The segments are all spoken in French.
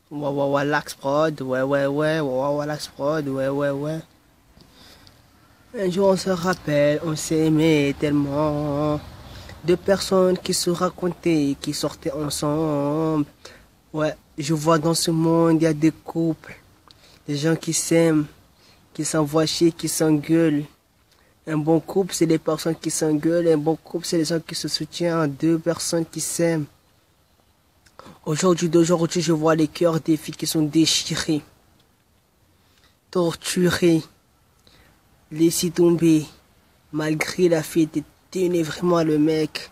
Wawax prod, ouais, Wawax prod, ouais. Un jour on se rappelle, on s'aimait tellement. Deux personnes qui se racontaient, qui sortaient ensemble. Ouais, je vois dans ce monde, il y a des couples, des gens qui s'aiment, qui s'envoient chier, qui s'engueulent. Un bon couple, c'est des personnes qui s'engueulent. Un bon couple, c'est des gens qui se soutiennent. Deux personnes qui s'aiment. D'aujourd'hui, je vois les cœurs des filles qui sont déchirés, torturés, laissés tomber. Malgré la fille était tenue vraiment le mec.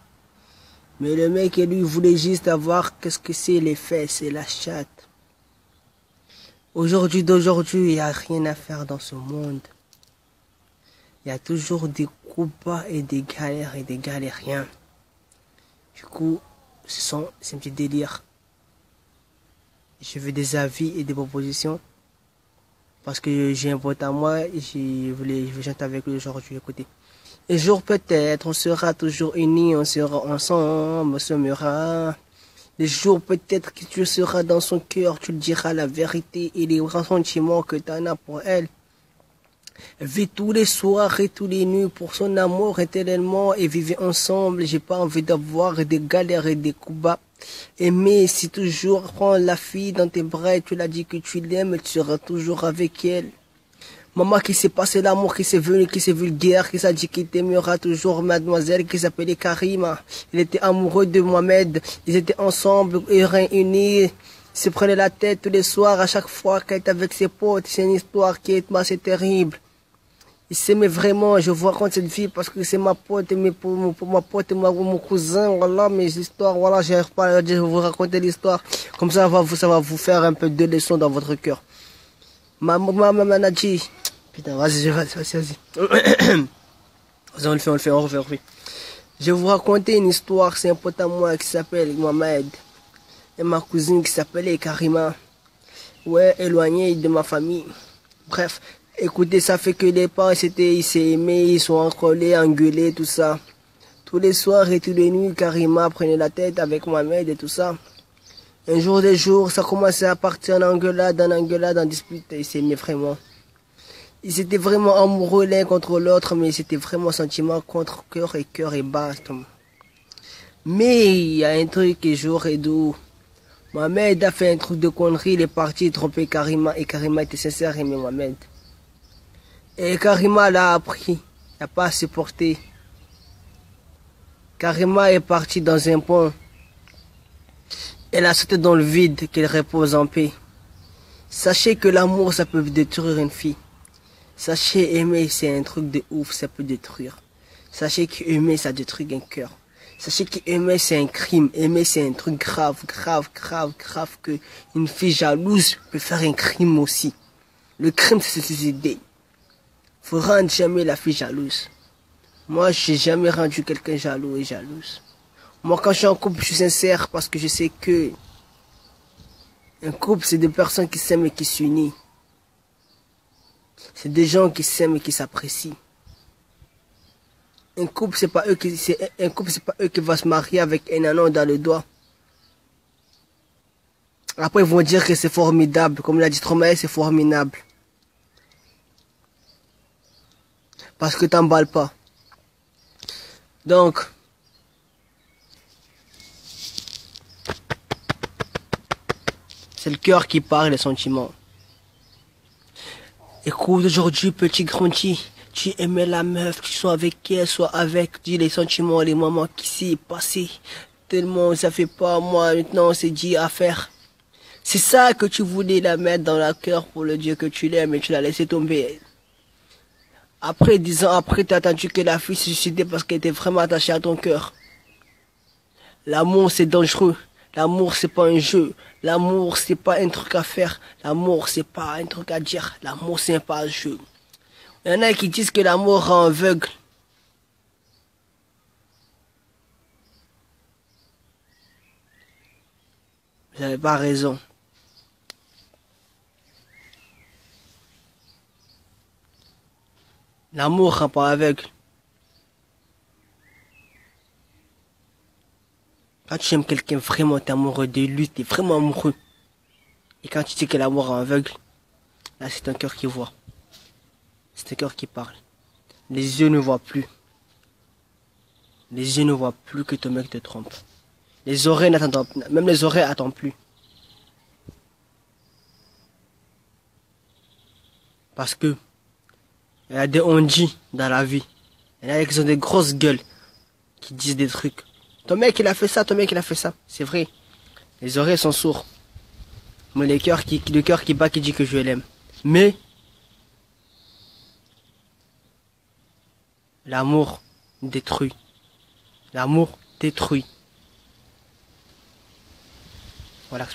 Mais le mec, lui, voulait juste avoir qu'est-ce que c'est les fesses et la chatte. D'aujourd'hui, il n'y a rien à faire dans ce monde. Il y a toujours des coups bas et des galériens. Du coup, c'est un petit délire. Je veux des avis et des propositions. Parce que j'ai un pote à moi et je veux chanter avec lui aujourd'hui. Écoutez. Un jour peut-être, on sera toujours unis, on sera ensemble, on s'aimera. Le jour peut-être que tu seras dans son cœur, tu lui diras la vérité et les sentiments que tu en as pour elle. Vivez tous les soirs et tous les nuits pour son amour éternellement et vivez ensemble. J'ai pas envie d'avoir des galères et des coups bas. Aimer, c'est toujours prendre la fille dans tes bras et tu l'as dit que tu l'aimes, tu seras toujours avec elle. Maman qui s'est passé l'amour, qui s'est venu, qui s'est vulgaire, qui s'est dit qu'il t'aimera toujours, mademoiselle, qui s'appelait Karima. Il était amoureux de Mohamed. Ils étaient ensemble, réunis. Ils se prenaient la tête tous les soirs, à chaque fois qu'elle était avec ses potes. C'est une histoire qui est assez terrible. Il s'aimait vraiment, je vous raconte cette vie parce que c'est ma pote, mais pour ma pote et mon cousin, voilà, mes histoires, voilà, j'arrive pas à dire, je vais vous raconter l'histoire. Comme ça, ça va vous faire un peu de leçons dans votre cœur. Maman m'a dit, putain, vas-y. On le fait, on refait. Je vais vous raconter une histoire, c'est un pote à moi qui s'appelle Mohamed. Et ma cousine qui s'appelait Karima. Ouais, éloignée de ma famille. Bref. Écoutez, ça fait que les parents, ils s'est aimés, ils sont encollés, engueulés, tout ça. Tous les soirs et toutes les nuits, Karima prenait la tête avec Mohamed et tout ça. Un jour des jours, ça commençait à partir en engueulade, en dispute, ils s'aimaient vraiment. Ils étaient vraiment amoureux l'un contre l'autre, mais c'était vraiment sentiment contre cœur et basta. Mais il y a un truc qui est jour et doux. Mohamed a fait un truc de connerie, il est parti tromper Karima, et Karima était sincère, aimait Mohamed. Et Karima l'a appris, n'a pas supporté. Karima est partie dans un pont. Elle a sauté dans le vide, qu'elle repose en paix. Sachez que l'amour, ça peut détruire une fille. Sachez aimer, c'est un truc de ouf, ça peut détruire. Sachez qu'aimer, ça détruit un cœur. Sachez qu'aimer, c'est un crime. Aimer, c'est un truc grave, que une fille jalouse peut faire un crime aussi. Le crime, c'est se suicider. Faut rendre jamais la fille jalouse. Moi, j'ai jamais rendu quelqu'un jaloux et jalouse. Moi, quand je suis en couple, je suis sincère parce que je sais que un couple, c'est des personnes qui s'aiment et qui s'unissent. C'est des gens qui s'aiment et qui s'apprécient. Un couple, c'est pas eux qui vont se marier avec un anneau dans le doigt. Après, ils vont dire que c'est formidable. Comme l'a dit Stromae, c'est formidable. Parce que t'emballes pas. Donc, c'est le cœur qui parle, les sentiments. Écoute, aujourd'hui, petit grandi, tu aimais la meuf, tu sois avec elle, soit avec, dis les sentiments, les moments qui s'est passé. Tellement ça fait pas moi, maintenant c'est dit à faire. C'est ça que tu voulais la mettre dans la cœur pour le dire que tu l'aimes et tu l'as laissé tomber. Après, 10 ans après, t'as attendu que la fille se suicidait parce qu'elle était vraiment attachée à ton cœur. L'amour, c'est dangereux. L'amour, c'est pas un jeu. L'amour, c'est pas un truc à faire. L'amour, c'est pas un truc à dire. L'amour, c'est pas un jeu. Il y en a qui disent que l'amour rend aveugle. Vous n'avez pas raison. L'amour rend pas aveugle. Quand tu aimes quelqu'un vraiment, t'es amoureux de lui, t'es vraiment amoureux. Et quand tu dis que l'amour est aveugle, là c'est un cœur qui voit. C'est un cœur qui parle. Les yeux ne voient plus. Les yeux ne voient plus que ton mec te trompe. Les oreilles n'attendent, même les oreilles attendent plus. Parce que il y a des on-dit dans la vie. Il y en a qui ont des grosses gueules qui disent des trucs. Ton mec il a fait ça, ton mec il a fait ça. C'est vrai. Les oreilles sont sourds. Mais le cœur qui bat qui dit que je l'aime. Mais l'amour détruit. L'amour détruit. Voilà.